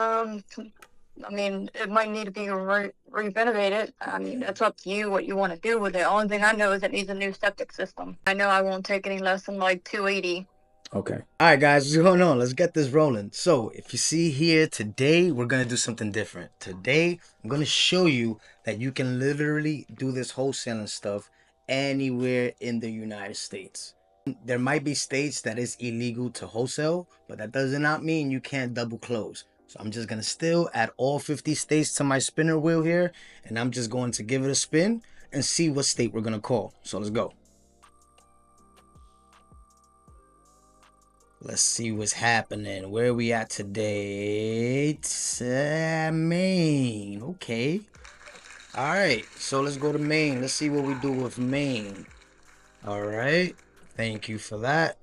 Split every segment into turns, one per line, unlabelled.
I mean, it might need to be renovated. I mean, that's up to you what you want to do with it. Only thing I know is it needs a new septic system. I know I won't take any less than like 280.
Okay. All right, guys, what's going on? Let's get this rolling. So, if you see here today, we're going to do something different. Today, I'm going to show you that you can literally do this wholesaling stuff anywhere in the United States. There might be states that it's illegal to wholesale, but that does not mean you can't double close. So, I'm just going to still add all 50 states to my spinner wheel here, and I'm just going to give it a spin and see what state we're going to call. So, let's go. Let's see what's happening. Where are we at today? It's Maine. Okay. All right. So let's go to Maine. Let's see what we do with Maine. All right. Thank you for that.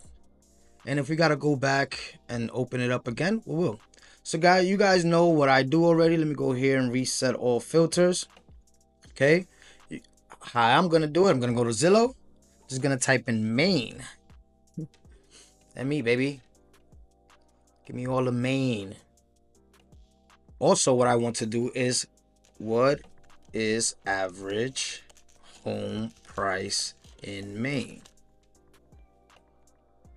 And if we got to go back and open it up again, we will. So, guys, you guys know what I do already. Let me go here and reset all filters. Okay. How I'm going to do it, I'm going to go to Zillow. Just going to type in Maine. And me, baby. Give me all the Maine. Also, what I want to do is, what is average home price in Maine?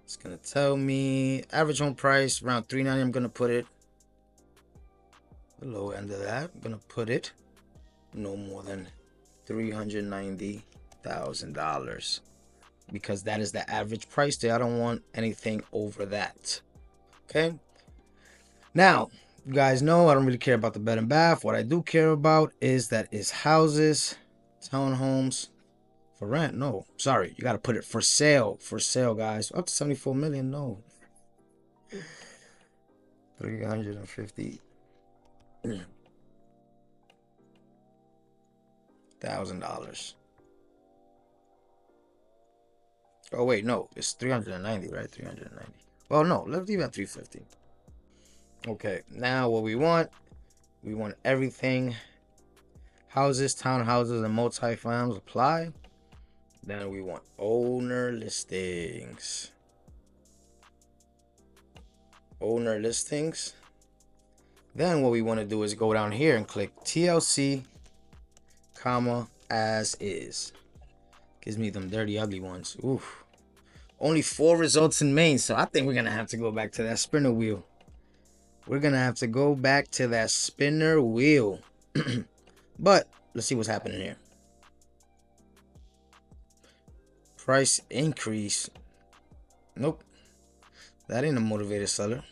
It's gonna tell me average home price around $390. I'm gonna put it the low end of that. I'm gonna put it no more than $390,000 because that is the average price there. I don't want anything over that. Okay. Now, you guys know I don't really care about the bed and bath. What I do care about is that is houses, townhomes for rent. No, sorry, you got to put it for sale. For sale, guys. Up to 74 million. No, 350,000. Oh wait, no, it's 390, right? 390. Well, no, let's leave it at 350. Okay, now what we want everything. Houses, townhouses, and multi-fams apply. Then we want owner listings. Owner listings. Then what we want to do is go down here and click TLC, comma, as is. Gives me them dirty, ugly ones. Oof. Only 4 results in Maine, so I think we're going to have to go back to that spinner wheel. We're going to have to go back to that spinner wheel. But let's see what's happening here. Price increase. Nope. That ain't a motivated seller.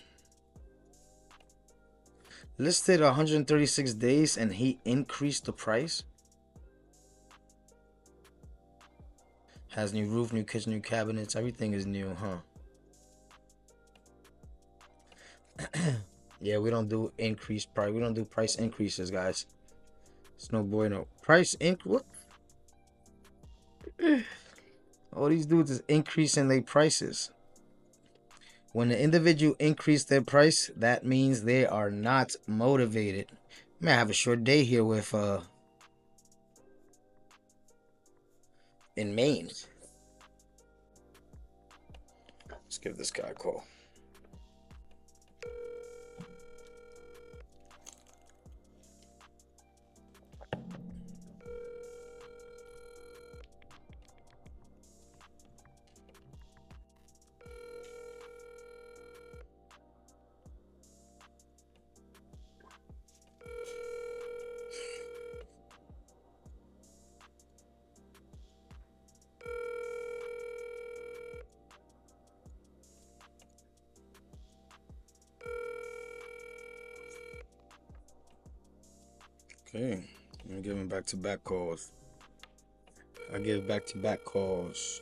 Listed 136 days and he increased the price. Has new roof, new kitchen, new cabinets. Everything is new, huh? Yeah, we don't do increased price. We don't do price increases, guys. It's no bueno. Price what? All these dudes is increasing their prices. When the individual increase their price, that means they are not motivated. I may have a short day here with in Maine. Let's give this guy a call. Okay, I'm giving back-to-back calls. I give back-to-back calls.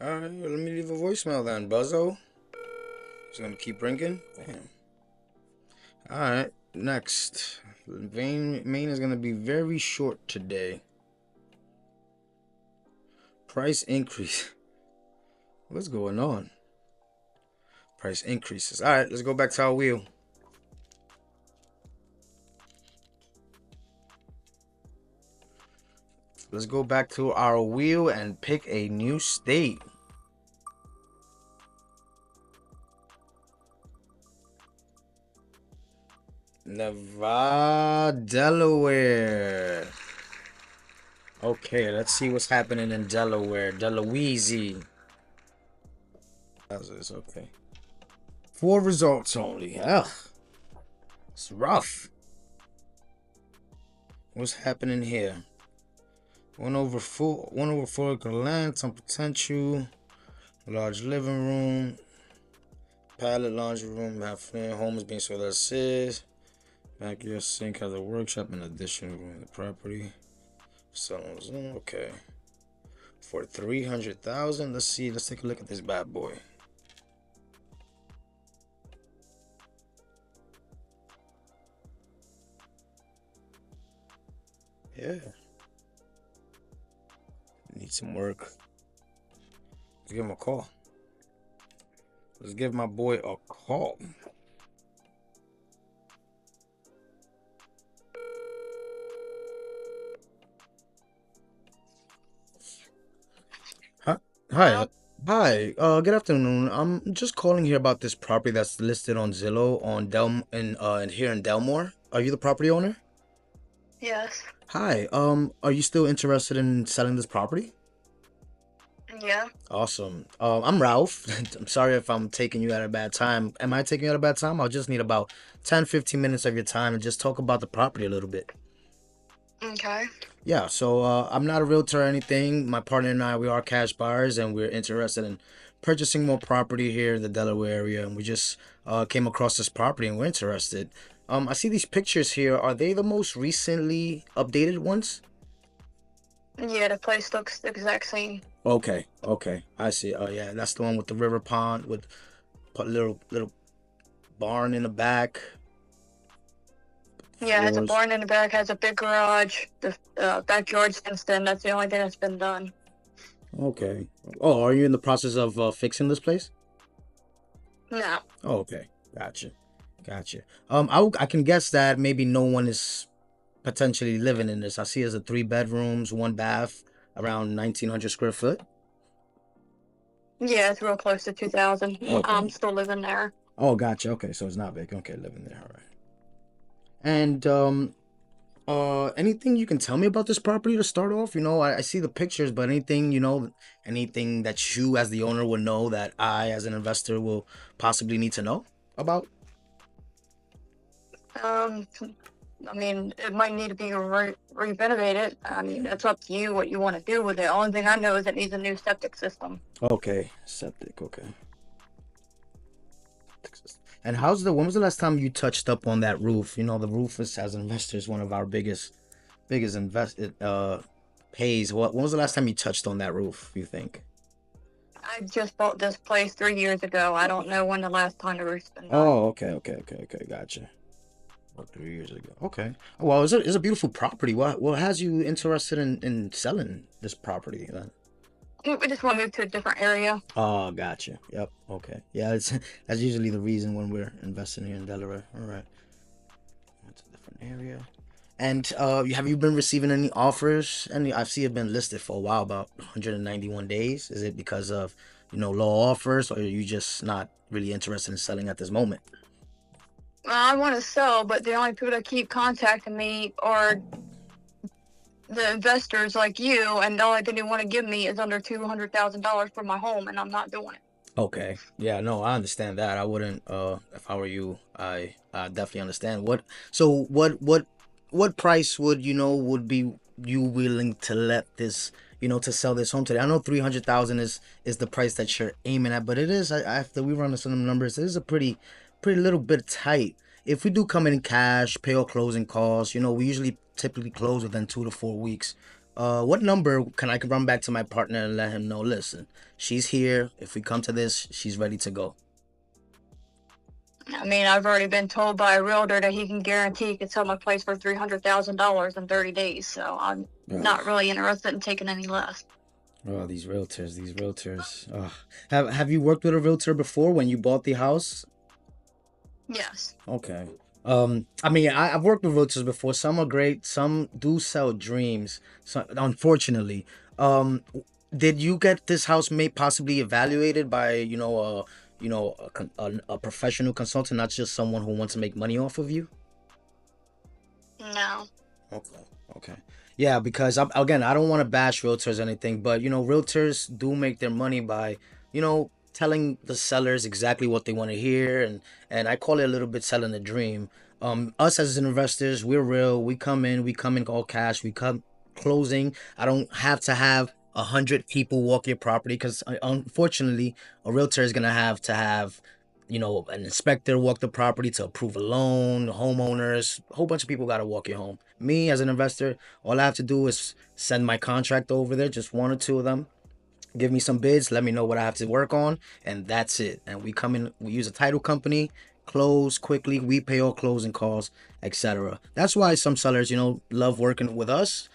Alright, let me leave a voicemail then, Buzzo. Just gonna keep ringing. Damn. Alright, next. Maine is gonna be very short today. Price increase. What's going on? Price increases. All right, let's go back to our wheel. Let's go back to our wheel and pick a new state. Nevada, Delaware. Okay, let's see what's happening in Delaware. Delaware. That's it, okay. 4 results only. Ugh. It's rough. What's happening here? 1/4 acre land, some potential. Large living room. Pallet laundry room. Home is being sold as is. Backyard sink has a workshop and addition room in the property. Selling, okay. For 300,000. Let's see. Let's take a look at this bad boy. Yeah. Need some work. Let's give him a call. Let's give my boy a call. Hi. Hi. Hi. Good afternoon. I'm just calling here about this property that's listed on Zillow on here in Delmore. Are you the property owner?
Yes.
Hi. Are you still interested in selling this property?
Yeah.
Awesome. I'm Ralph. I'm sorry if I'm taking you at a bad time. Am I taking you at a bad time? I'll just need about 10-15 minutes of your time and just talk about the property a little bit.
Okay.
Yeah, so I'm not a realtor or anything. My partner and I, we are cash buyers, and we're interested in purchasing more property here in the Delaware area. And we just came across this property, and we're interested. I see these pictures here. Are they the most recently updated ones?
Yeah, the place looks the exact same.
Okay, okay, I see. Oh yeah, that's the one with the river pond with a little barn in the back.
Yeah, it has a
Floors.
barn in the back, has a big garage. The backyard's fenced in. That's the only thing that's been done.
Okay. Oh, are you in the process of fixing this place?
No.
Oh, okay. Gotcha. Gotcha. I can guess that maybe no one is potentially living in this. I see it's a 3 bedrooms, 1 bath, around 1,900 square foot.
Yeah, it's real close to 2,000.
Okay.
I'm still living there.
Oh, gotcha. Okay, so it's not big. Okay, living there. All right. And anything you can tell me about this property to start off? I see the pictures, but anything, anything that you as the owner would know that I as an investor will possibly need to know about?
I mean, it might need to be renovated. I mean, that's up to you what you want to do with it. Only thing I know is it needs a new septic system.
Okay, septic, okay. And when was the last time you touched up on that roof? The roof is, as investors, one of our biggest pays. When was the last time you touched on that roof, you think?
I just bought this place 3 years ago. I don't know when the last time the roof's been done.
Oh, okay, gotcha. 3 years ago. Okay. Well, it's a beautiful property. What has you interested in selling this property then?
We just want to move to a different area.
Oh, gotcha. Yep. Okay. Yeah, that's usually the reason when we're investing here in Delaware. All right. That's a different area. And have you been receiving any offers? I see it's been listed for a while, about 191 days. Is it because of low offers, or are you just not really interested in selling at this moment?
I want to sell, but the only people that keep contacting me are the investors like you, and the only thing they want to give me is under $200,000 for my home, and I'm not doing it.
Okay. Yeah, no, I understand that. I wouldn't if I were you, I definitely understand. What price would be you willing to let this, to sell this home today? I know 300,000 is the price that you're aiming at, but it is, after we run some numbers, it is a pretty little bit tight. If we do come in cash, pay our closing costs, we usually typically close within 2 to 4 weeks. What number can I run back to my partner and let him know, listen, she's here. If we come to this, she's ready to go.
I mean, I've already been told by a realtor that he can guarantee he can sell my place for $300,000 in 30 days. So I'm not really interested in taking any less.
Oh, these realtors, these realtors. Have you worked with a realtor before when you bought the house?
Yes.
Okay. I mean, I've worked with realtors before. Some are great. Some do sell dreams. So, unfortunately, um, did you get this house made possibly evaluated by a professional consultant, not just someone who wants to make money off of you?
No.
Okay. Okay. Yeah, because again, I don't want to bash realtors or anything, but realtors do make their money by, telling the sellers exactly what they want to hear, and I call it a little bit selling a dream. Us as investors, we're real. We come in all cash. We come closing. I don't have to have 100 people walk your property because unfortunately, a realtor is gonna have to have an inspector walk the property to approve a loan, homeowners, a whole bunch of people got to walk your home. Me as an investor, all I have to do is send my contract over there, just one or two of them, give me some bids, let me know what I have to work on, and that's it. And we come in, we use a title company, close quickly, we pay all closing costs, etc. That's why some sellers, love working with us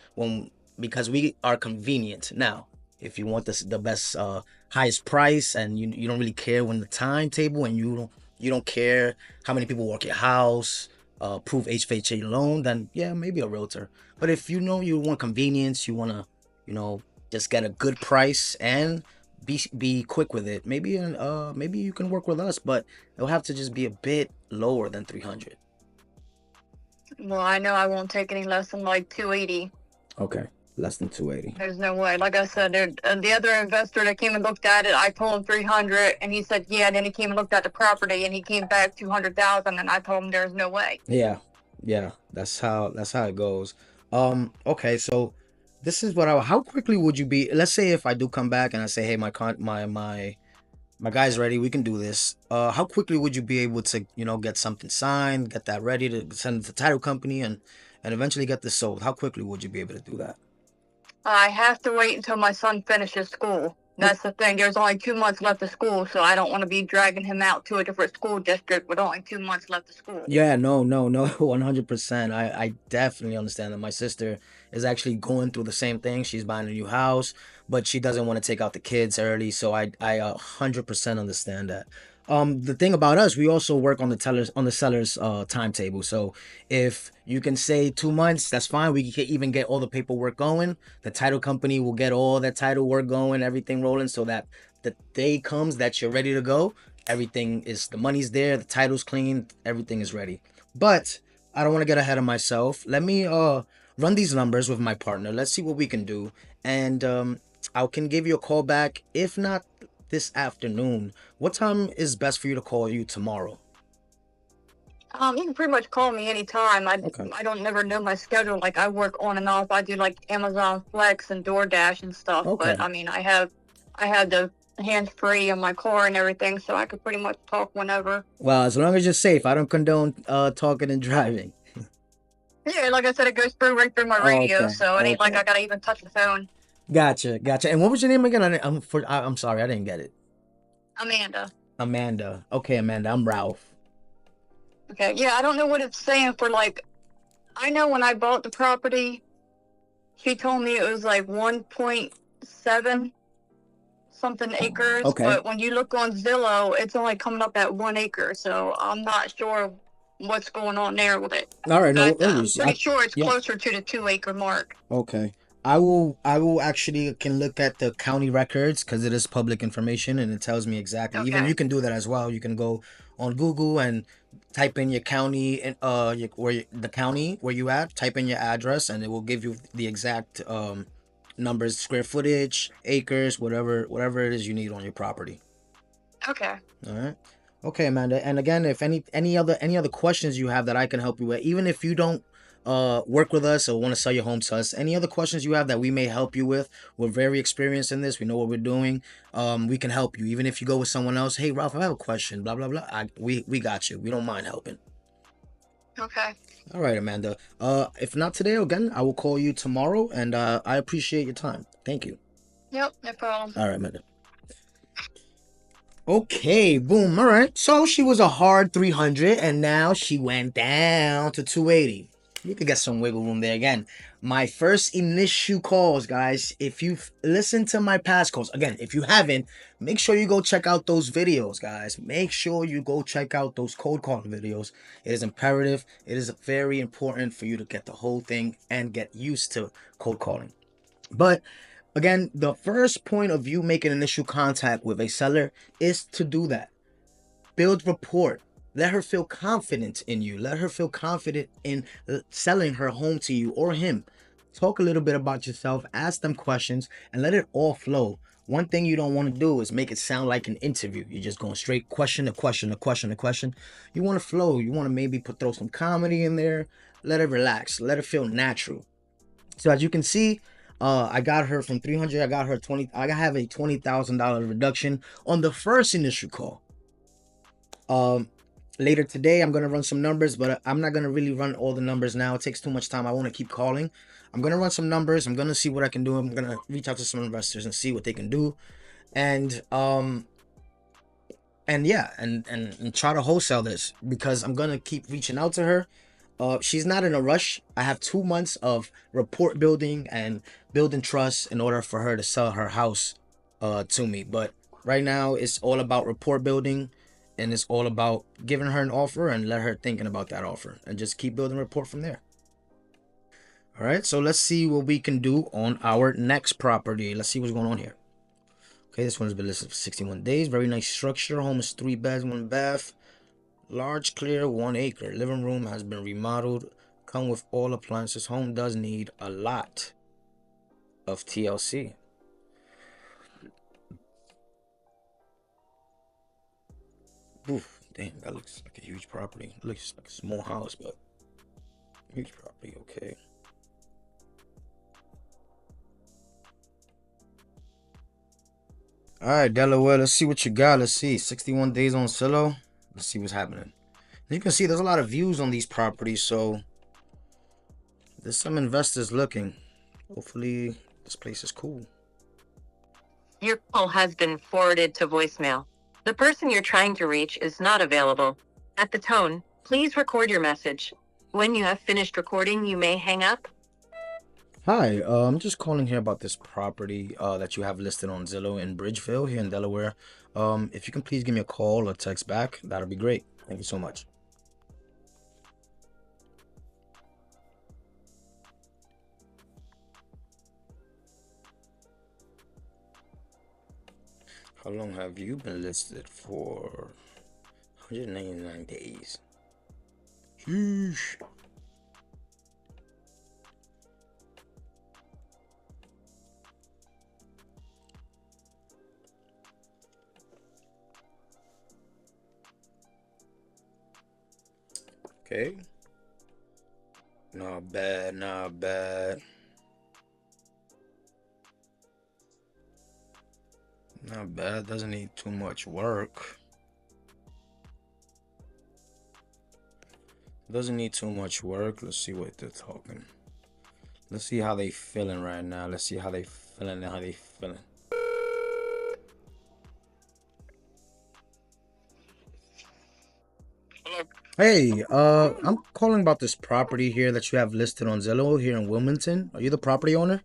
because we are convenient. Now, if you want the best highest price and you don't really care when the timetable and you don't care how many people walk your house, prove HFHA loan, then yeah, maybe a realtor. But if you want convenience, you want to, you know, just get a good price and be quick with it. Maybe you can work with us, but it'll have to just be a bit lower than 300.
Well, I know I won't take any less than like 280.
Okay, less than 280.
There's no way. Like I said, the other investor that came and looked at it, I told him 300, and he said yeah. And then he came and looked at the property, and he came back 200,000, and I told him there's no way.
Yeah, yeah, that's how it goes. Okay, so this is how quickly would you be? Let's say if I do come back and I say, hey, my guy's ready, we can do this. How quickly would you be able to, get something signed, get that ready to send it to the title company and eventually get this sold? How quickly would you be able to do that?
I have to wait until my son finishes school. That's the thing. There's only 2 months left of school, so I don't want to be dragging him out to a different school district with only 2 months left of school.
Yeah, no, no, no, 100%. I definitely understand that. My sister is actually going through the same thing. She's buying a new house, but she doesn't want to take out the kids early. So I 100% understand that. The thing about us, we also work on the seller's timetable. So if you can say 2 months, that's fine. We can even get all the paperwork going. The title company will get all that title work going, everything rolling, so that the day comes that you're ready to go, the money's there, the title's clean, everything is ready. But I don't want to get ahead of myself. Let me run these numbers with my partner. Let's see what we can do, and I can give you a call back. If not this afternoon, what time is best for you to call you tomorrow?
You can pretty much call me anytime.
Okay.
I don't never know my schedule. Like I work on and off. I do like Amazon Flex and DoorDash and stuff.
Okay.
But I mean, I have the hands free on my car and everything, so I could pretty much talk whenever.
Well, as long as you're safe, I don't condone talking and driving.
Yeah, like I said, it goes through right through my
Oh,
radio,
okay.
so it ain't like
Okay.
I gotta even touch the phone.
Gotcha. Gotcha. And what was your name again? I'm sorry, I didn't get it.
Amanda.
Amanda. Okay, Amanda. I'm Ralph.
Okay, yeah, I don't know what it's saying for like. I know when I bought the property, she told me it was like 1.7 something acres,
Okay.
but when you look on Zillow, it's only coming up at 1 acre. So I'm not sure what's going on there with it.
All right. No
But I'm
worries.
pretty sure it's
Yeah.
closer to the 2 acre mark.
Okay. I will actually can look at the county records because it is public information and it tells me exactly. Even you
Okay.
can do that as well. You can go on Google and type in your county and the county where you at, type in your address and it will give you the exact numbers, square footage, acres, whatever it is you need on your property.
Okay.
All right. Okay, Amanda. And again, if any other questions you have that I can help you with, even if you don't work with us or want to sell your home to us, any other questions you have that we may help you with, we're very experienced in this. We know what we're doing. We can help you. Even if you go with someone else, hey Ralph, I have a question, blah blah blah. We got you. We don't mind helping.
Okay.
All right, Amanda. If not today, again, I will call you tomorrow, and I appreciate your time. Thank you.
Yep, no problem.
All right, Amanda. Okay, boom. All right. So she was a hard 300 and now she went down to 280. You could get some wiggle room there again. my first initial calls, guys. If you've listened to my past calls, again, if you haven't, make sure you go check out those videos, guys. Make sure you go check out those cold calling videos. It is imperative. It is very important for you to get the whole thing and get used to cold calling. But again, the first point of you making initial contact with a seller is to do that. Build rapport. Let her feel confident in you. Let her feel confident in selling her home to you or him. Talk a little bit about yourself, ask them questions, and let it all flow. One thing you don't want to do is make it sound like an interview. You're just going straight question to question to question to question. You want to flow. You want to maybe throw some comedy in there. Let it relax. Let it feel natural. So as you can see, I got her from 300. I got her 20. I have a $20,000 reduction on the first initial call. Later today, I'm gonna run some numbers, but I'm not gonna really run all the numbers now. It takes too much time. I want to keep calling. I'm gonna run some numbers. I'm gonna see what I can do. I'm gonna reach out to some investors and see what they can do, and yeah, and try to wholesale this because I'm gonna keep reaching out to her. She's not in a rush. I have 2 months of rapport building and building trust in order for her to sell her house to me. But right now, it's all about rapport building, and it's all about giving her an offer and let her thinking about that offer and just keep building rapport from there. All right, so let's see what we can do on our next property. Let's see what's going on here. Okay, this one's been listed for 61 days. Very nice structure. Home is 3 beds, 1 bath. Large, clear, 1 acre. Living room has been remodeled. Come with all appliances. Home does need a lot of TLC. Oof, damn, that looks like a huge property. It looks like a small house, but huge property, okay. All right, Delaware, let's see what you got. Let's see, 61 days on Zillow. Let's see what's happening. You can see there's a lot of views on these properties, so there's some investors looking. Hopefully, this place is cool.
Your call has been forwarded to voicemail. The person you're trying to reach is not available. At the tone, please record your message. When you have finished recording, you may hang up.
Hi, I'm just calling here about this property that you have listed on Zillow in Bridgeville here in Delaware. If you can please give me a call or text back, that'll be great. Thank you so much. How long have you been listed for? 199 days. Sheesh. Okay. Not bad, not bad. Not bad, doesn't need too much work. Doesn't need too much work. Let's see what they're talking. Let's see how they feeling right now. Let's see how they feeling and how they feeling.
Hello.
Hey, I'm calling about this property here that you have listed on Zillow here in Wilmington. Are you the property owner?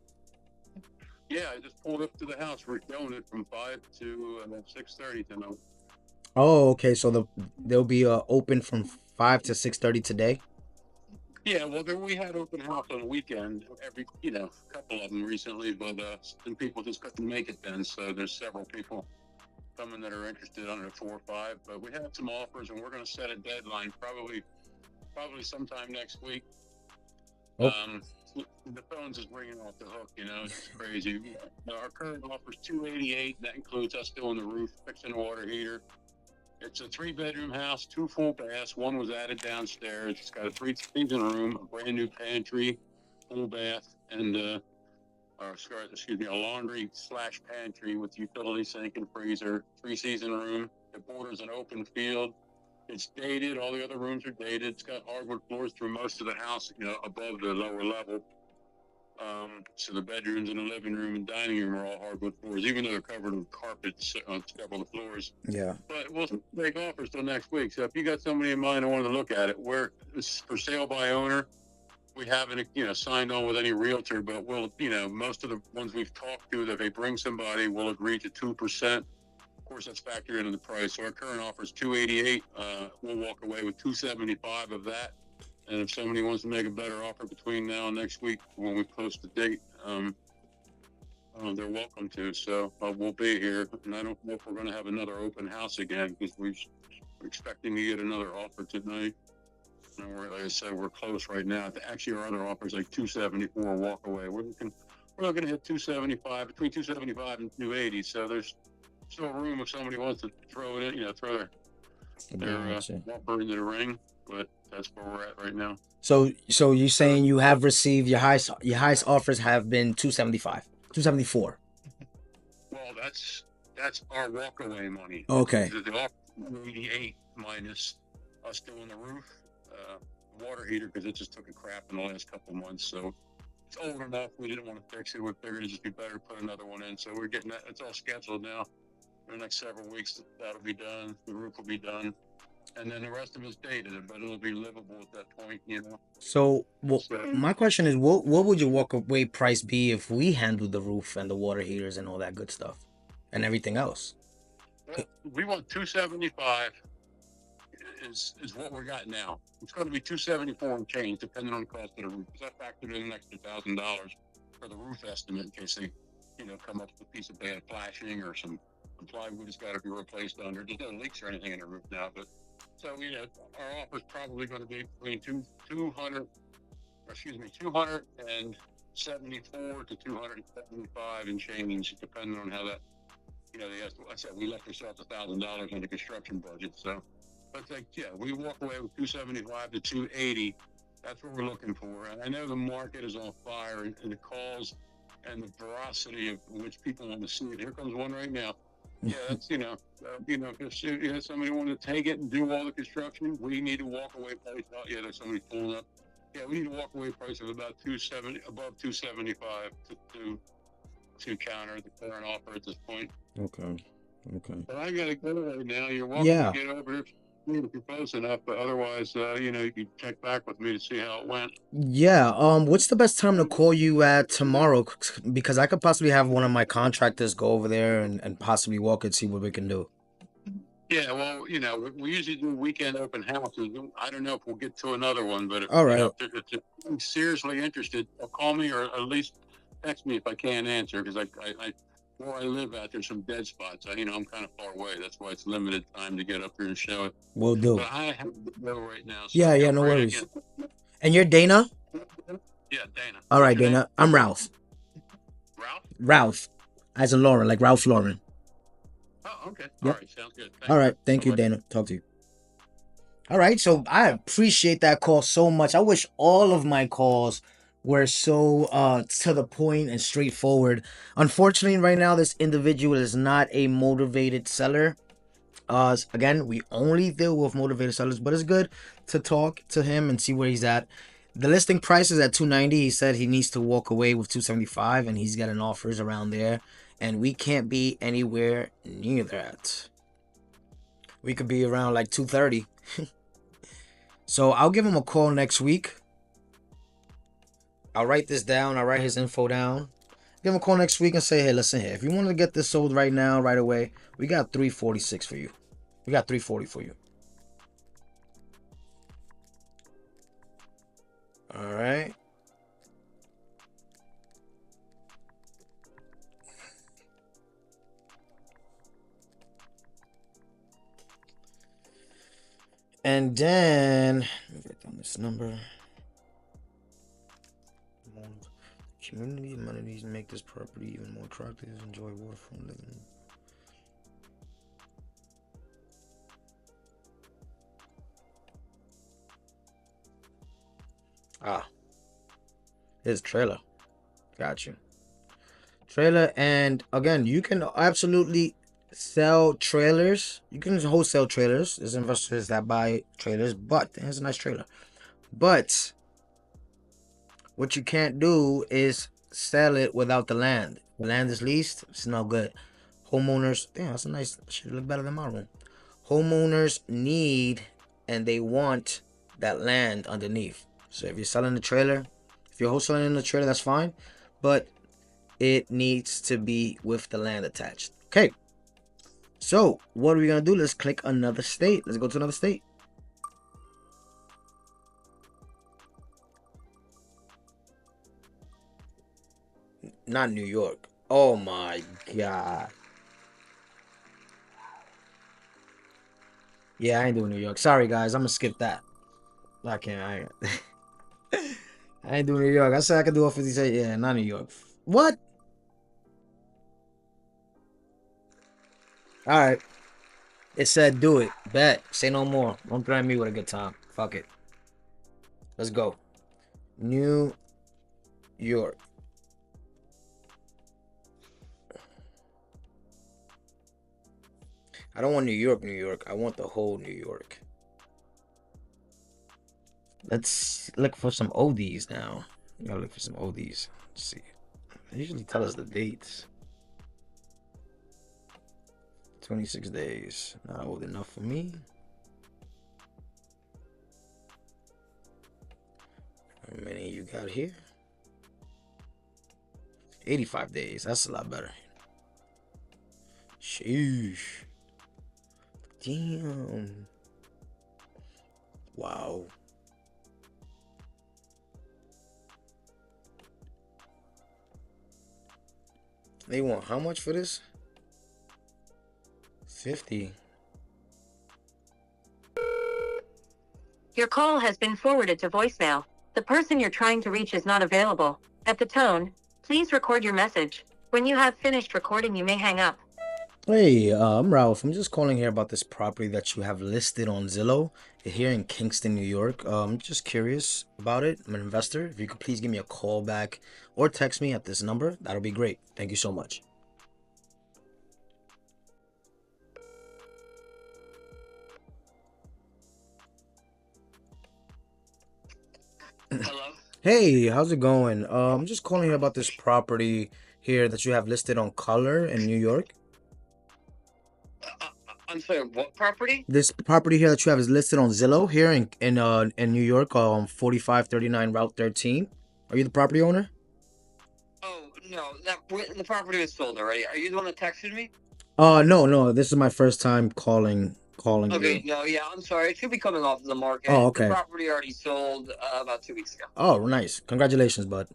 Yeah, I just pulled up to the house. We're showing it from 5 to 6:30 tonight.
Oh, okay. So they'll be open from 5 to 6:30 today.
Yeah, well, we had open house on the weekend. Every couple of them recently, but some people just couldn't make it then. So there's several people coming that are interested under 4 or 5. But we have some offers, and we're going to set a deadline probably sometime next week.
Oh.
The phone's just ringing off the hook. It's crazy. Our current offer is $288. That includes us doing the roof, fixing the water heater. It's a 3-bedroom house, 2 full baths. One was added downstairs. It's got a 3-season room, a brand new pantry, full bath, and a laundry/pantry with utility sink and freezer. 3-season room. It borders an open field. It's dated. All the other rooms are dated. It's got hardwood floors through most of the house, above the lower level. So the bedrooms and the living room and dining room are all hardwood floors, even though they're covered with carpets on several of the floors.
Yeah.
But we'll make offers till next week. So if you got somebody in mind and wanted to look at it, it's for sale by owner. we haven't, signed on with any realtor, but we'll, most of the ones we've talked to, that they bring somebody, will agree to 2%. Of course, that's factored into the price. So our current offer is 288. We'll walk away with 275 of that. And if somebody wants to make a better offer between now and next week when we post the date, they're welcome to. So we'll be here, and I don't know if we're going to have another open house again, because we're expecting to get another offer tonight. And like I said, we're close right now. Actually, our other offer is like 274 walk away. We're looking to hit 275, between 275 and 280. So there's still room if somebody wants to throw it in, throw their offer into the ring. But that's where we're at right now.
So you're saying you have received your highest offers have been 275, 274.
Well, that's our walkaway money.
Okay.
The offer 88 minus us doing the roof, water heater, because it just took a crap in the last couple months. So it's old enough. We didn't want to fix it. We figured it'd just be better to put another one in. So we're getting that. It's all scheduled now. In the next several weeks, that'll be done. The roof will be done. And then the rest of it's dated, but it'll be livable at that point,
So, my question is, what would your walk away price be if we handled the roof and the water heaters and all that good stuff and everything else?
Well, we want 275 is what we got now. It's going to be 274 and change, depending on the cost of the roof. Because I factored in an extra $1,000 for the roof estimate in case they, come up with a piece of bad flashing or some plywood has got to be replaced under. There's no leaks or anything in the roof now, but. So, our offer is probably going to be between 274 to 275 and change, depending on how that, I said we left ourselves $1,000 in the construction budget. So, but we walk away with 275 to 280. That's what we're looking for. And I know the market is on fire, and the calls and the veracity of which people want to see it. Here comes one right now. Yeah, that's, if somebody wanted to take it and do all the construction, we need a walk away price. Oh, yeah, there's somebody pulling up. Yeah, we need a walk away price of about 270, above 275 to counter the current offer at this point.
Okay.
But I got to go right now. You're welcome to get over here if you're close enough, but otherwise, you can check back with me to see how it went.
Yeah. What's the best time to call you at tomorrow? Because I could possibly have one of my contractors go over there and possibly walk and see what we can do.
Yeah, well, we usually do weekend open houses. I don't know if we'll get to another one, but if,
all right.
If you're seriously interested, call me or at least text me if I can't answer, because where I live at, there's some dead spots. I'm kind of far away. That's why it's limited time to get up here and show it.
Will do.
But I have to go right now. So
yeah, no worries. And you're Dana?
Yeah, Dana.
All right, Dana. I'm Ralph.
Ralph?
As in Lauren, like Ralph Lauren.
Oh, okay.
Yep.
All right, sounds good. Thanks.
All right, thank you, Dana. Talk to you. All right, so I appreciate that call so much. I wish all of my calls were so to the point and straightforward. Unfortunately, right now, this individual is not a motivated seller. Again, we only deal with motivated sellers, but it's good to talk to him and see where he's at. The listing price is at 290. He said he needs to walk away with 275, and he's getting offers around there, and we can't be anywhere near that. We could be around like 230. So I'll give him a call next week. I'll write this down. I'll write his info down. Give him a call next week and say, hey, listen here. If you want to get this sold right now, right away, we got 346 for you. We got 340 for you. All right. And then, let me write down this number. Community amenities make this property even more attractive. Enjoy waterfront living. Here's trailer. Got you. Trailer, and again, you can absolutely sell trailers. You can wholesale trailers. There's investors that buy trailers, but here's a nice trailer. But what you can't do is sell it without the land. The land is leased. It's no good. Homeowners, damn, that's a nice, should look better than my room. Homeowners need and they want that land underneath. So if you're selling the trailer, if you're wholesaling in the trailer, that's fine. But it needs to be with the land attached. Okay. So what are we gonna do? Let's click another state. Let's go to another state. Not New York. Oh my God. Yeah, I ain't doing New York. Sorry guys, I'm gonna skip that. I can't. I ain't doing New York. I said I could do a 50 state. Yeah, not New York. What? All right. It said do it. Bet. Say no more. Don't threaten me with a good time. Fuck it. Let's go. New York. I don't want New York, New York. I want the whole New York. Let's look for some ODs now. We gotta look for some ODs. Let's see. They usually tell us the dates. 26 days. Not old enough for me. How many you got here? 85 days. That's a lot better. Sheesh. Damn. Wow. They want how much for this? 50.
Your call has been forwarded to voicemail. The person you're trying to reach is not available. At the tone, please record your message. When you have finished recording, you may hang up.
Hey, I'm Ralph. I'm just calling here about this property that you have listed on Zillow here in Kingston, New York. I'm just curious about it. I'm an investor. If you could please give me a call back or text me at this number, that'll be great. Thank you so much.
Hello?
Hey, how's it going? I'm just calling here about this property here that you have listed on Color in New York.
I'm sorry, what property?
This property here that you have is listed on Zillow here in New York on 4539 Route 13. Are you the property owner?
Oh, no, the property was sold already. Are you the one that texted me?
No. This is my first time calling
Okay,
you.
no, yeah, I'm sorry. It should be coming off the market.
Oh,
The
okay.
property already sold about 2 weeks ago.
Oh, nice. Congratulations, bud.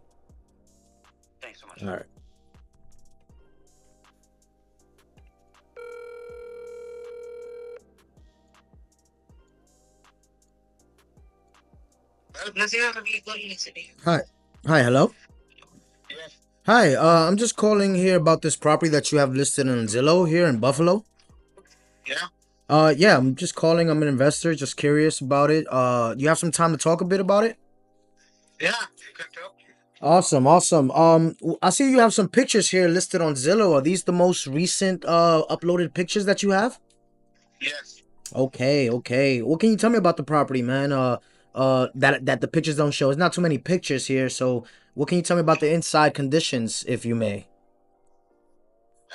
Thanks so much.
All right. Hi. Hi, hello.
Yes.
Hi, I'm just calling here about this property that you have listed on Zillow here in Buffalo.
Yeah?
Yeah, I'm just calling. I'm an investor, just curious about it. You have some time to talk a bit about it?
Yeah, you can talk.
Awesome. I see you have some pictures here listed on Zillow. Are these the most recent uploaded pictures that you have?
Yes.
Okay. What can you tell me about the property, man? That the pictures don't show. There's not too many pictures here, so what can you tell me about the inside conditions, if you may?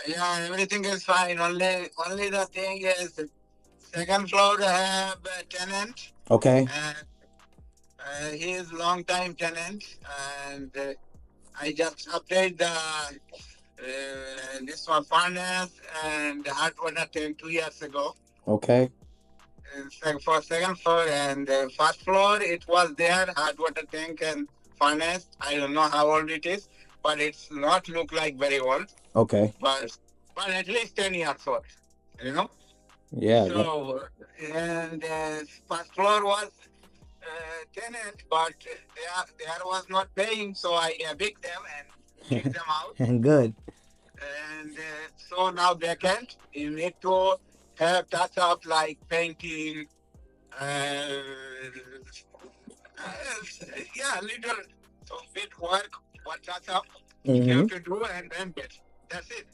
Yeah, everything is fine. Only the thing is, the second floor have a tenant.
Okay.
He is long time tenant, and I just update the this one furnace and the hot water tank 2 years ago.
Okay.
For second floor and first floor, it was there hot water tank and furnace. I don't know how old it is, but it's not look like very old.
Okay.
But at least 10 years old, you know.
Yeah.
So and first floor was tenant, but there was not paying, so I evict them and kick them out.
And good.
And so now vacant. You need to have touch up like painting, little so bit work, what touch up you have to do, and then bit. That's it.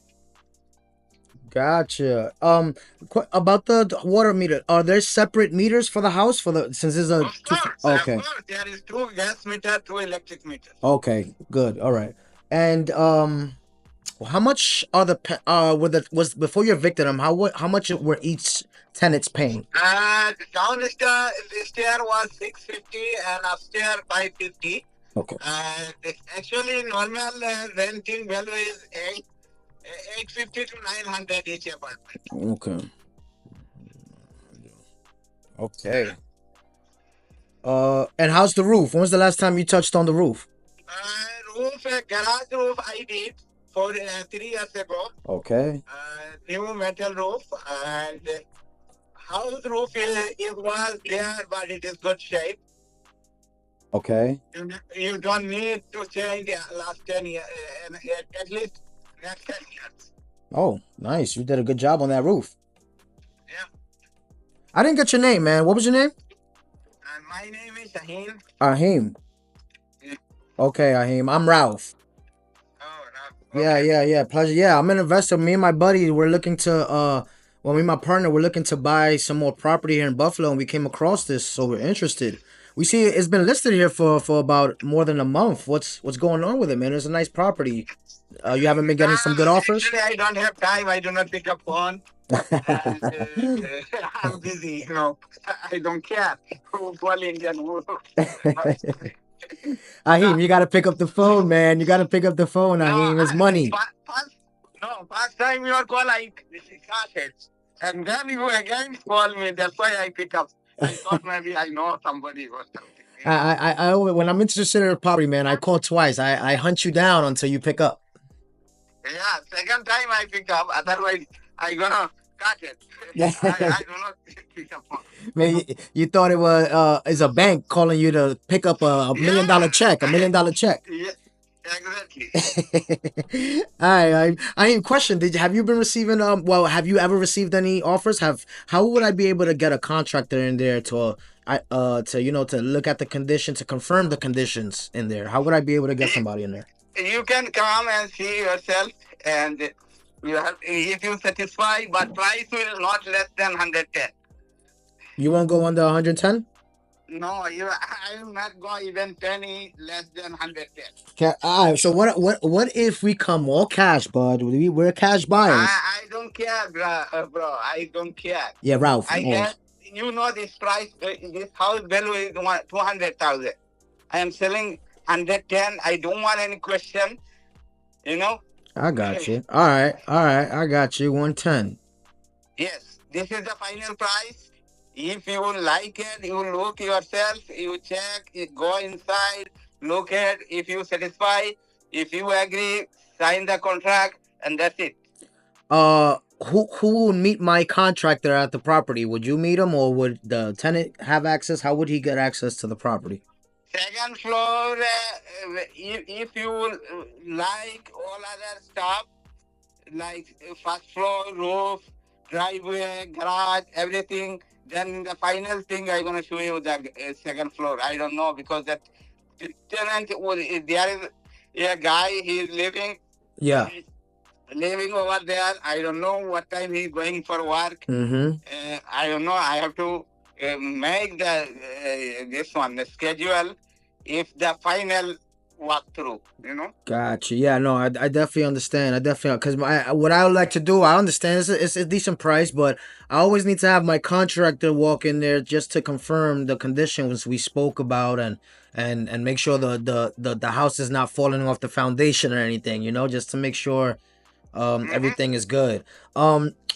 Gotcha. About the water meter, are there separate meters for the house since there's a
Of course,
okay.
of course, there is 2 gas meter, 2 electric meters.
Okay, good. All right. And How much are was before you evicted them? How much were each tenants paying?
Downstairs this stair was 650 and upstairs 550.
Okay.
Actually, normal renting value is 850 to 900 each apartment.
Okay. Okay. And how's the roof? When was the last time you touched on the roof?
Garage roof I did for 3 years ago.
Okay.
New metal roof and house roof it was there, but it is good shape.
Okay.
You don't need to change last 10 years, at least next 10 years.
Oh, nice. You did a good job on that roof.
Yeah.
I didn't get your name, man. What was your name?
My name is Shaheen.
Ahim.
Yeah.
Okay, Ahim. I'm Ralph.
Oh, no.
Yeah. Pleasure. Yeah, I'm an investor. Me and my buddy, we're looking to me and my partner, we're looking to buy some more property here in Buffalo, and we came across this, so we're interested. We see it's been listed here for about more than a month. What's going on with it, man? It's a nice property. You haven't been getting some good offers?
Actually, I don't have time. I do not pick up phone. And, I'm busy, you know. I don't care who's calling and who.
Ahim, you gotta pick up the phone, man. You gotta pick up the phone, Ahim. It's money.
First time your call, I started. And then you again call me. That's why I pick up. I thought maybe I know somebody or something.
I when I'm interested in a property, man, I call twice. I hunt you down until you pick up.
Yeah, second time I pick up. Otherwise, I gonna cut it. I do not pick up phone.
Man, you thought it was is a bank calling you to pick up a $1 million check, $1 million check.
Yeah, exactly.
All right, I have a question. Have you been receiving have you ever received any offers? How would I be able to get a contractor in there to to look at the condition, to confirm the conditions in there? How would I be able to get somebody in there?
You can come and see yourself, and you have, if you satisfy, but price will not less than 110.
You won't go under 110?
No, I will not go even penny less than 110.
All right. So what if we come all cash, bud? We're cash buyers.
I don't care, bro. I don't care.
Yeah, Ralph.
You know this price. This house value is 200,000. I am selling 110. I don't want any question. You know.
I got you. All right. I got you. 110.
Yes, this is the final price. If you like it, you look yourself, you check, you go inside, look at. If you satisfy, if you agree, sign the contract, and that's it.
Who will meet my contractor at the property? Would you meet him, or would the tenant have access? How would he get access to the property?
Second floor, if you like all other stuff, like first floor, roof, driveway, garage, everything, then the final thing I'm going to show you the second floor. I don't know, because that tenant, there is a guy, he's living.
Yeah.
Living over there. I don't know what time he's going for work. I don't know. I have to make the schedule if the final walk through, you know.
Gotcha. Yeah, no, I definitely understand. Because what I would like to do, I understand it's a decent price, but I always need to have my contractor walk in there just to confirm the conditions we spoke about, and make sure the house is not falling off the foundation or anything, just to make sure everything is good.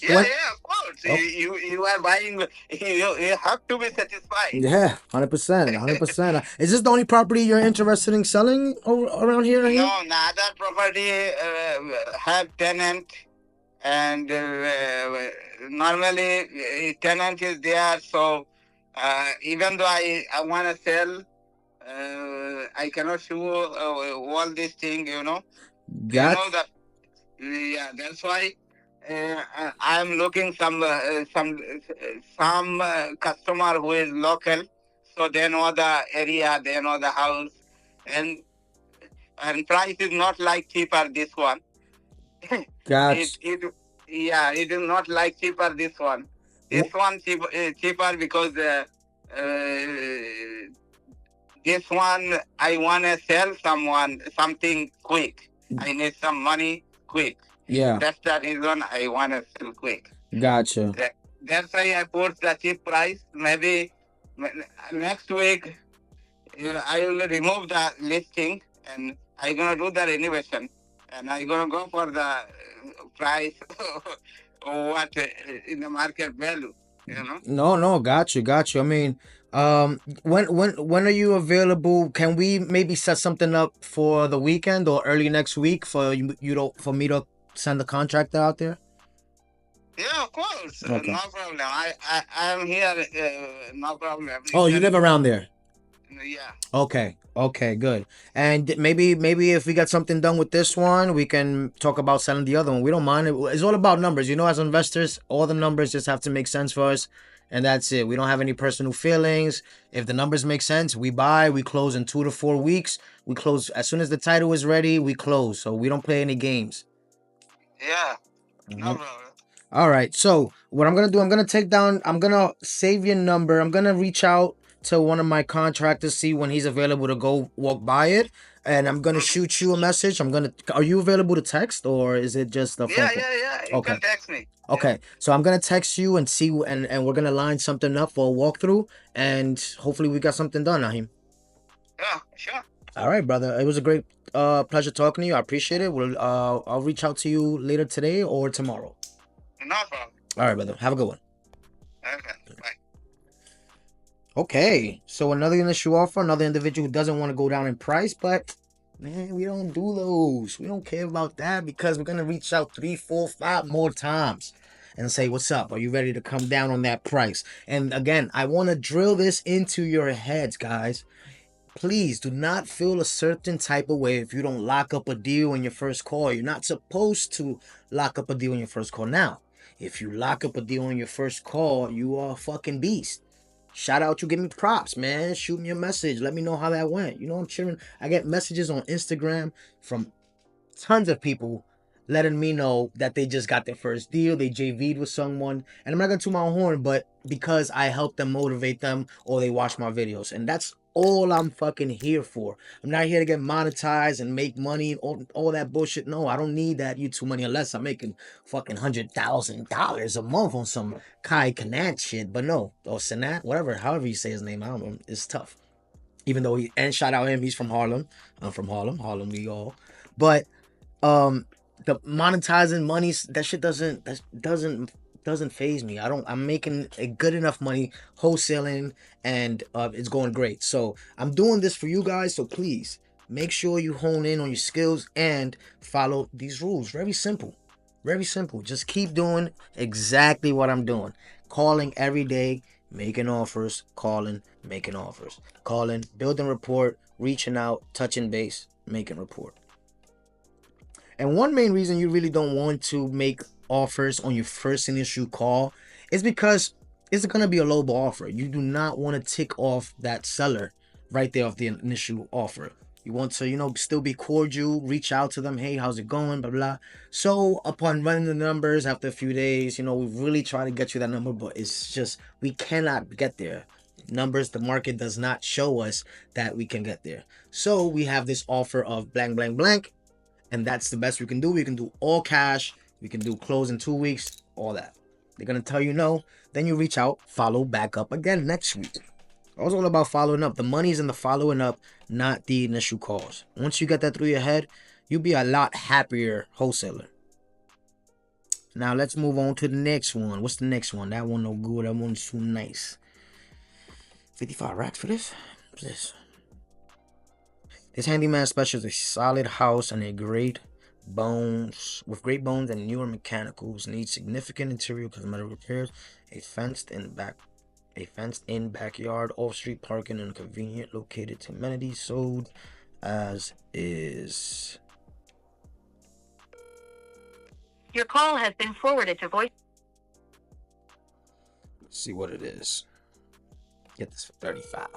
Yeah, of course. Oh. You are buying. You have to be satisfied.
Yeah, 100%. Is this the only property you're interested in selling around here?
No, another property have tenant, and normally tenant is there. So even though I want to sell, I cannot show all these things. Yeah, that's why I'm looking some customer who is local, so they know the area, they know the house, and price is not like cheaper this one.
Gotcha.
It is not like cheaper this one. This one cheaper because this one I want to sell something quick. I need some money quick.
Yeah,
That's the reason I want to sell quick.
gotcha.
That's why I put the cheap price. Maybe next week I will remove the listing and I gonna do the renovation and I gonna go for the price what in the market value. You know.
No, got you. I mean, when are you available? Can we maybe set something up for the weekend or early next week for you don't for me to send the contract out there?
Yeah, of course,
Okay.
no problem. I am here, no problem. You
Oh, you live
can,
around there.
yeah,
Okay, good. And maybe if we get something done with this one, we can talk about selling the other one. We don't mind. It's all about numbers. You know, as investors, all the numbers just have to make sense for us, and that's it. We don't have any personal feelings. If the numbers make sense, we buy. We close in 2 to 4 weeks. We close as soon as the title is ready. We close. So we don't play any games.
yeah, no
Mhm.
problem.
All right. So what I'm gonna do, I'm gonna save your number. I'm gonna reach out to one of my contractors, see when he's available to go walk by it, and I'm gonna shoot you a message. Are you available to text or is it just a phone
Yeah,
call?
yeah, yeah. You
Okay.
can text me. Yeah,
Okay. So I'm gonna text you and see, and we're gonna line something up for a walkthrough, and hopefully we got something done, Naheem.
yeah, sure.
All right, brother. It was a great pleasure talking to you. I appreciate it. I'll reach out to you later today or tomorrow.
No problem.
All right, brother. Have a good one.
Okay, bye.
Okay, so another initial offer, another individual who doesn't want to go down in price, but man, we don't do those. We don't care about that because we're gonna reach out 3, 4, 5 more times and say, "What's up? Are you ready to come down on that price?" And again, I want to drill this into your heads, guys. Please do not feel a certain type of way if you don't lock up a deal in your first call. You're not supposed to lock up a deal in your first call. Now, if you lock up a deal on your first call, you are a fucking beast. Shout out, you give me props, man. Shoot me a message. Let me know how that went. You know, I'm cheering. I get messages on Instagram from tons of people letting me know that they just got their first deal, they JV'd with someone, and I'm not gonna toot my own horn, but because I help them motivate them or they watch my videos, and that's all I'm fucking here for. I'm not here to get monetized and make money and all that bullshit. No, I don't need that YouTube money unless I'm making fucking $100,000 a month on some Kai Kanat shit. But no, or Sanat, whatever, however you say his name, I don't know. It's tough. Even though and shout out him, he's from Harlem. I'm from Harlem, we all. But the monetizing money, that shit doesn't phase me. I'm making a good enough money wholesaling, and it's going great. So I'm doing this for you guys, so please make sure you hone in on your skills and follow these rules. Very simple. Just keep doing exactly what I'm doing. Calling every day, making offers, calling, making offers, calling, building rapport, reaching out, touching base, making rapport. And one main reason you really don't want to make offers on your first initial call is because it's going to be a lowball offer. You do not want to tick off that seller right there off the initial offer. You want to, still be cordial, reach out to them. Hey, how's it going? Blah, blah. So upon running the numbers after a few days, we really try to get you that number, but it's just, we cannot get there. Numbers, the market does not show us that we can get there. So we have this offer of blank, blank, blank. And that's the best we can do. We can do all cash. We can do close in 2 weeks, all that. They're going to tell you no. Then you reach out, follow back up again next week. It's all about following up. The money's in the following up, not the initial calls. Once you get that through your head, you'll be a lot happier wholesaler. Now let's move on to the next one. What's the next one? That one no good. That one's too nice. 55 racks for this? What's this? This handyman special is a solid house and great bones and newer mechanicals. Needs significant interior cosmetic repairs. A fenced-in backyard, off-street parking, and convenient located to amenities. Sold as is.
Your call has been forwarded to voice.
Let's see what it is. Get this for 35.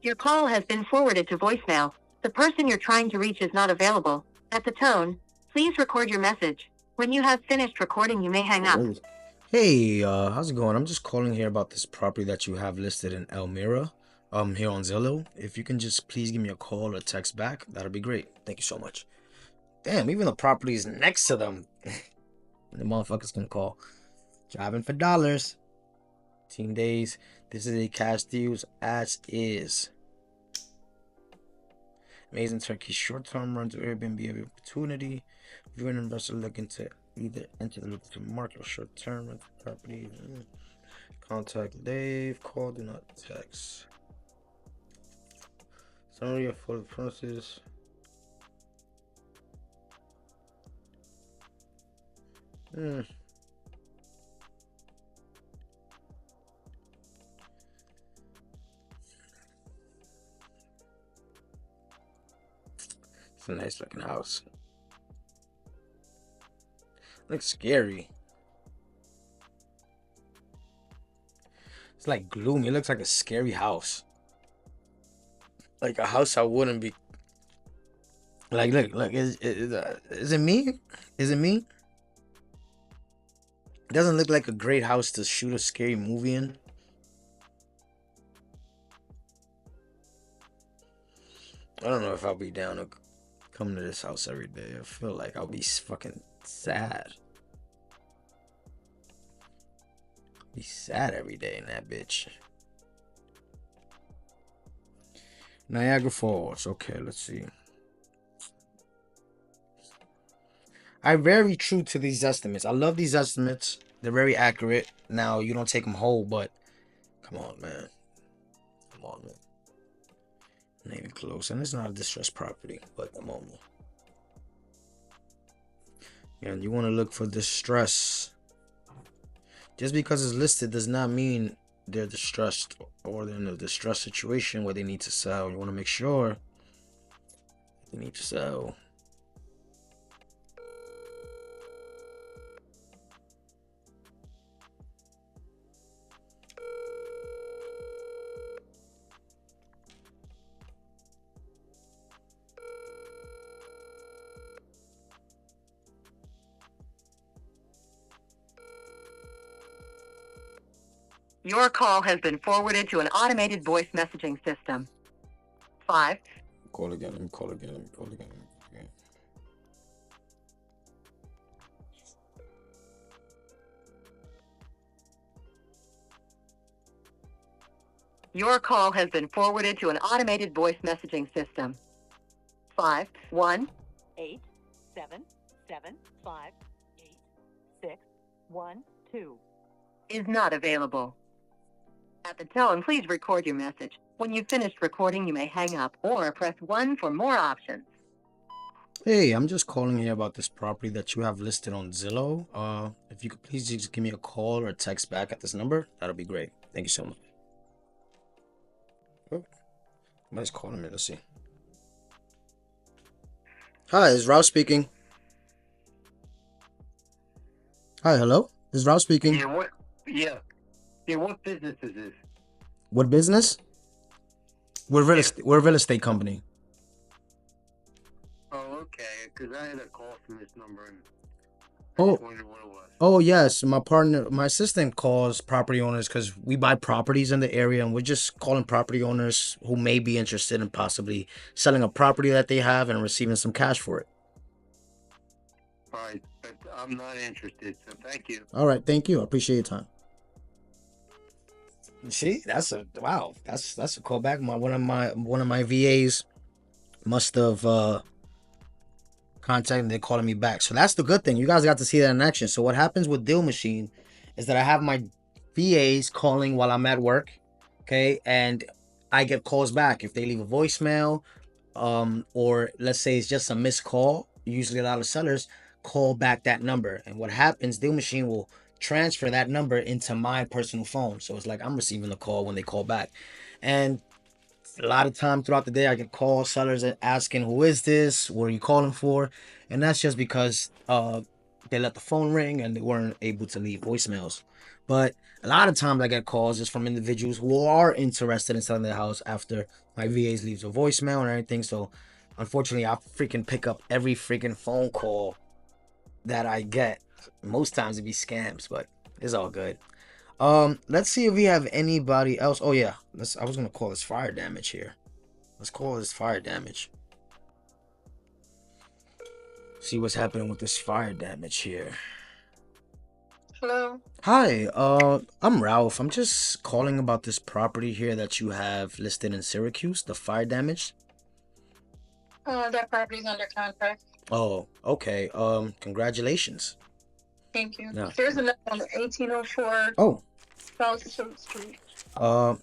Your call has been forwarded to voicemail. The person you're trying to reach is not available. At the tone, please record your message. When you have finished recording, you may hang up.
Hey, how's it going? I'm just calling here about this property that you have listed in Elmira, here on Zillow. If you can just please give me a call or text back, that'll be great. Thank you so much. Damn, even the property is next to them. The motherfuckers can call. Driving for dollars. 15 days. This is a cash deals as is. Amazing Turkey short-term rental Airbnb opportunity. If you're an investor looking to either enter the lucrative market or short-term rental property, contact Dave. Call, do not text. Summary of full process. It's a nice looking house. Looks scary. It's like gloomy. It looks like a scary house. Like a house I wouldn't be. Like, look. Is it me? Is it me? It doesn't look like a great house to shoot a scary movie in. I don't know if I'll be down to come to this house every day. I feel like I'll be fucking sad. Be sad every day in that bitch. Niagara Falls. Okay, let's see. I'm very true to these estimates. I love these estimates. They're very accurate. Now, you don't take them whole, but come on, man. Come on, man. Not even close. And it's not a distressed property, but come on, man. And you want to look for distress. Just because it's listed does not mean they're distressed or they're in a distressed situation where they need to sell. You want to make sure they need to sell.
Your call has been forwarded to an automated voice messaging system. 5.
Call again. Let me call again. Okay.
Your call has been forwarded to an automated voice messaging system. 5 1 8 7 7 5 8 6 1 2 is not available. At the tone, please record your message. When you've finished recording, you may hang up or press 1 for more options.
Hey, I'm just calling here about this property that you have listed on Zillow. If you could please just give me a call or text back at this number, that'll be great. Thank you so much. Oh, somebody's calling me. Let's see. Hi, is Ralph speaking? Hi, hello? Is Ralph speaking?
Yeah, what business is this?
What business? We're a real estate company.
Oh, okay, because I had a call from this number and
Oh.
just wondered what it was.
Oh, yes. My assistant calls property owners because we buy properties in the area, and we're just calling property owners who may be interested in possibly selling a property that they have and receiving some cash for it.
All right, but I'm not interested, so thank you.
All right. Thank you. I appreciate your time. See, that's a callback. One of my VAs must have contacted. They're calling me back, so that's the good thing. You guys got to see that in action. So what happens with Deal Machine is that I have my VAs calling while I'm at work, okay, and I get calls back if they leave a voicemail, or let's say it's just a missed call. Usually, a lot of sellers call back that number, and what happens? Deal Machine will transfer that number into my personal phone, so it's like I'm receiving the call when they call back. And a lot of time throughout the day I get calls, sellers asking, who is this, what are you calling for? And that's just because they let the phone ring and they weren't able to leave voicemails. But a lot of times I get calls just from individuals who are interested in selling their house after my VAs leaves a voicemail and everything. So Unfortunately, I freaking pick up every freaking phone call that I get. Most times it be scams, but it's all good. Let's see if we have anybody else. Oh yeah, I was gonna call this fire damage here. Let's call this fire damage. See what's happening with this fire damage here.
Hello.
Hi, I'm Ralph. I'm just calling about this property here that you have listed in Syracuse, the fire damage.
That property's under contract.
Oh, okay. Congratulations.
Thank you.
Yeah.
There's another one, 1804
Oh,
South Street.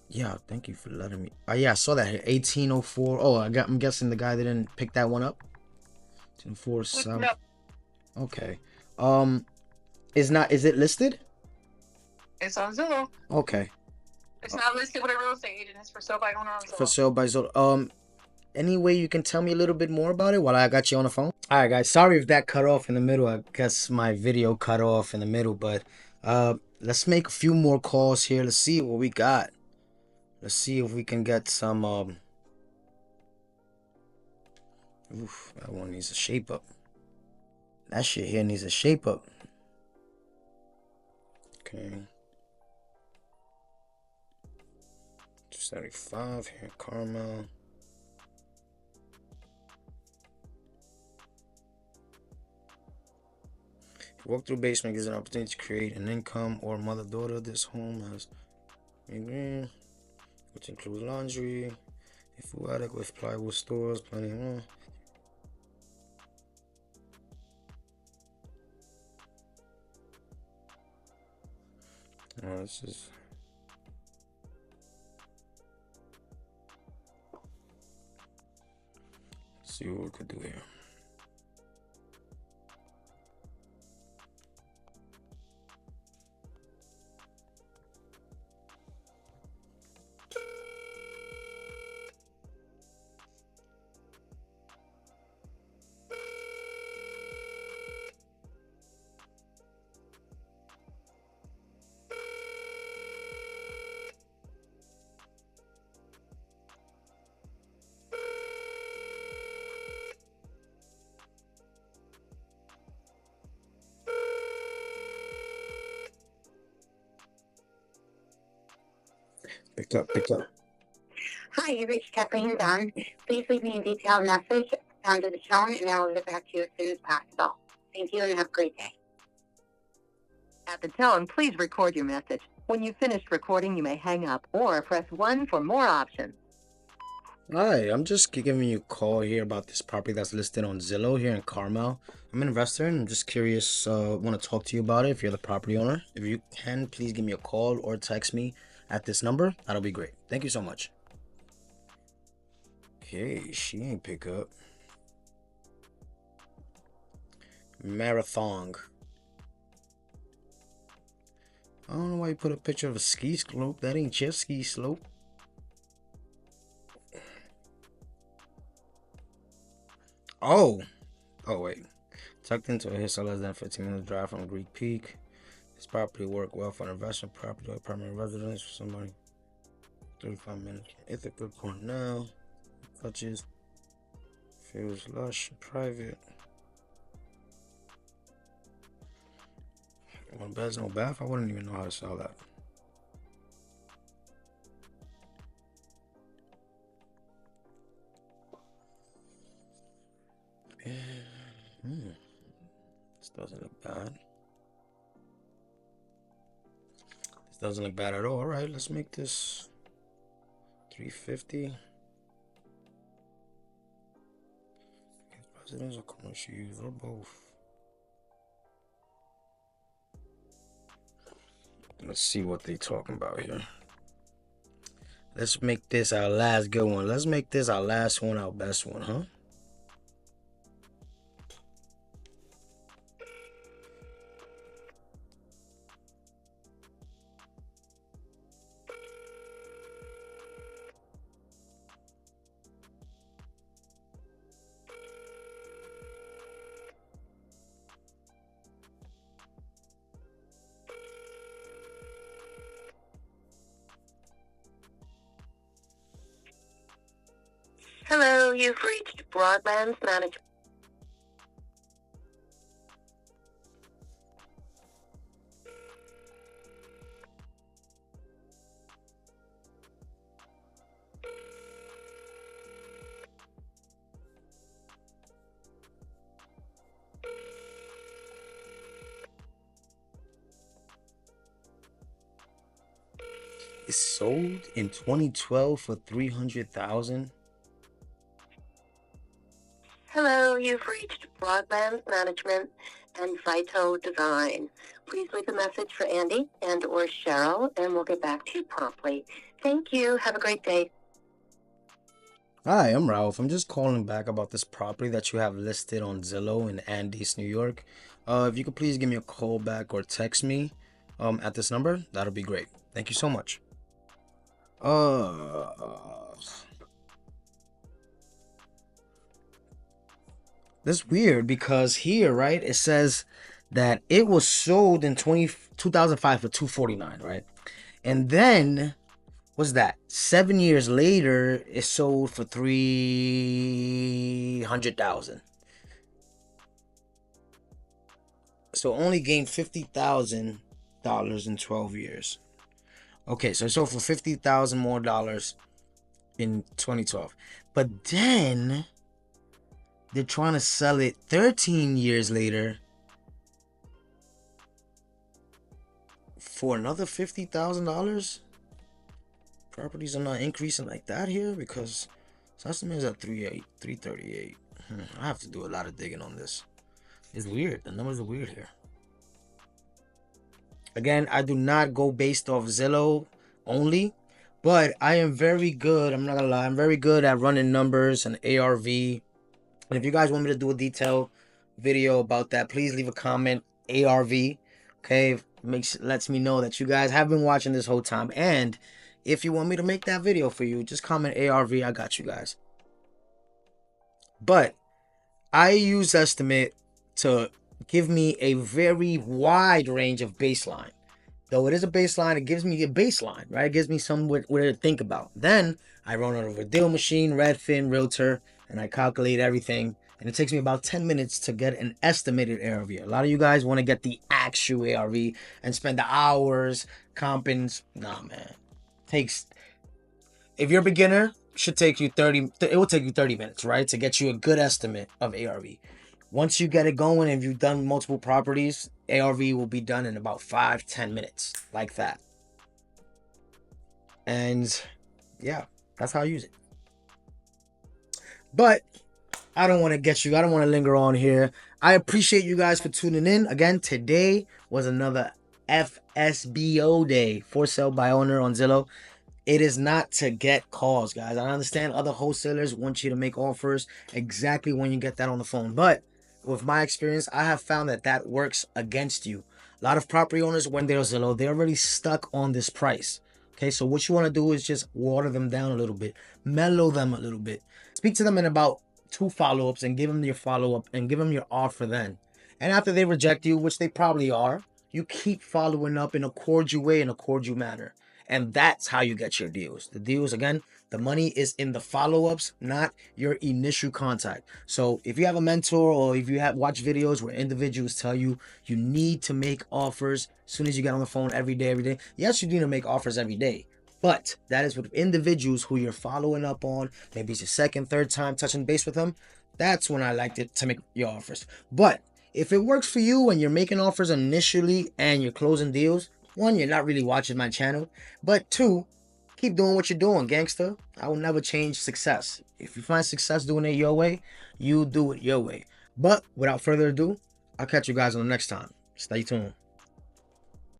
yeah, thank you for letting me. Yeah, I saw that here. 1804. Oh, I'm guessing the guy didn't pick that one up. 1804 South.
No,
Okay. Is it listed?
it's on Zillow.
Okay.
It's not listed with a real estate agent. It's for sale by owner on Zillow.
For sale by Zillow. Any way you can tell me a little bit more about it while I got you on the phone? All right, guys. Sorry if that cut off in the middle. I guess my video cut off in the middle, but let's make a few more calls here. Let's see what we got. Let's see if we can get some oof, that one needs a shape up. That shit here needs a shape up. Okay. 275 here, Carmel. Walk through basement gives an opportunity to create an income or mother-daughter. This home has which includes laundry, a full attic with plywood stores, plenty more. This is see what we could do here. Pick up, pick up.
Hi, you reached Kathleen Dunn. Please leave me a detailed message under the tone, and I will get back to you as soon as possible. Thank you, and have a great day.
At the tone, please record your message. When you've finished recording, you may hang up or press 1 for more options.
Hi, I'm just giving you a call here about this property that's listed on Zillow here in Carmel. I'm an investor and I'm just curious, want to talk to you about it if you're the property owner. If you can, please give me a call or text me at this number. That'll be great. Thank you so much. Okay, she ain't pick up. Marathon. I don't know why you put a picture of a ski slope. That ain't your ski slope. Oh wait. Tucked into a hill less than 15 minutes drive from Greek Peak. This property work well for an investment property or permanent residence for somebody. 35 minutes. Ithaca Cornell. Touches. Feels lush. Private. One bed's no bath? I wouldn't even know how to sell that. This doesn't look bad. This doesn't look bad at all. All right, let's make this 350. Residential, commercial use, or both. Let's see what they talking about here. Let's make this our last good one. Let's make this our last one, our best one, huh?
Hello,
Hello, you've reached Broadband Management.
It sold in 2012 for 300,000.
Hello, you've reached Broadband Management and Vito Design. Please leave a message for Andy and or Cheryl, and we'll get back to you promptly. Thank you. Have a great day.
Hi, I'm Ralph. I'm just calling back about this property that you have listed on Zillow in Andes, New York. If you could please give me a call back or text me at this number, that'll be great. Thank you so much. That's weird because here, right, it says that it was sold in 2005 for 249, right? And then what's that? 7 years later, it sold for 300,000. So only gained $50,000 in 12 years. Okay, so it sold for $50,000 more dollars in 2012. But then they're trying to sell it 13 years later for another $50,000. Properties are not increasing like that here because estimate is at 338. I have to do a lot of digging on this. It's weird. The numbers are weird here. Again, I do not go based off Zillow only, but I am very good. I'm not gonna lie. I'm very good at running numbers and ARV. And if you guys want me to do a detailed video about that, please leave a comment. ARV, okay, lets me know that you guys have been watching this whole time. And if you want me to make that video for you, just comment ARV. I got you guys. But I use estimate to give me a very wide range of baseline. Though it is a baseline, it gives me a baseline, right? It gives me somewhere to think about. Then I run it over a deal machine, Redfin, Realtor, and I calculate everything. And it takes me about 10 minutes to get an estimated ARV. A lot of you guys want to get the actual ARV and spend the hours comping. Nah, man. If you're a beginner, should take you 30. It will take you 30 minutes, right, to get you a good estimate of ARV. Once you get it going and you've done multiple properties, ARV will be done in about 5-10 minutes, like that. And yeah, that's how I use it. But I don't want to linger on here. I appreciate you guys for tuning in. Again, today was another FSBO day, for sale by owner on Zillow. It is not to get calls, guys. I understand other wholesalers want you to make offers exactly when you get that on the phone. But with my experience, I have found that works against you. A lot of property owners, when they're Zillow, they're already stuck on this price. Okay, so what you want to do is just water them down a little bit, mellow them a little bit. Speak to them in about 2 follow-ups and give them your follow-up and give them your offer then. And after they reject you, which they probably are, you keep following up in a cordial way, in a cordial manner. And that's how you get your deals. The deals, again, the money is in the follow-ups, not your initial contact. So if you have a mentor or if you have watched videos where individuals tell you you need to make offers as soon as you get on the phone every day. Yes, you need to make offers every day. But that is with individuals who you're following up on. Maybe it's your second, third time touching base with them. That's when I like to make your offers. But if it works for you and you're making offers initially and you're closing deals, 1, you're not really watching my channel. But 2, keep doing what you're doing, gangster. I will never change success. If you find success doing it your way, you do it your way. But without further ado, I'll catch you guys on the next time. Stay tuned.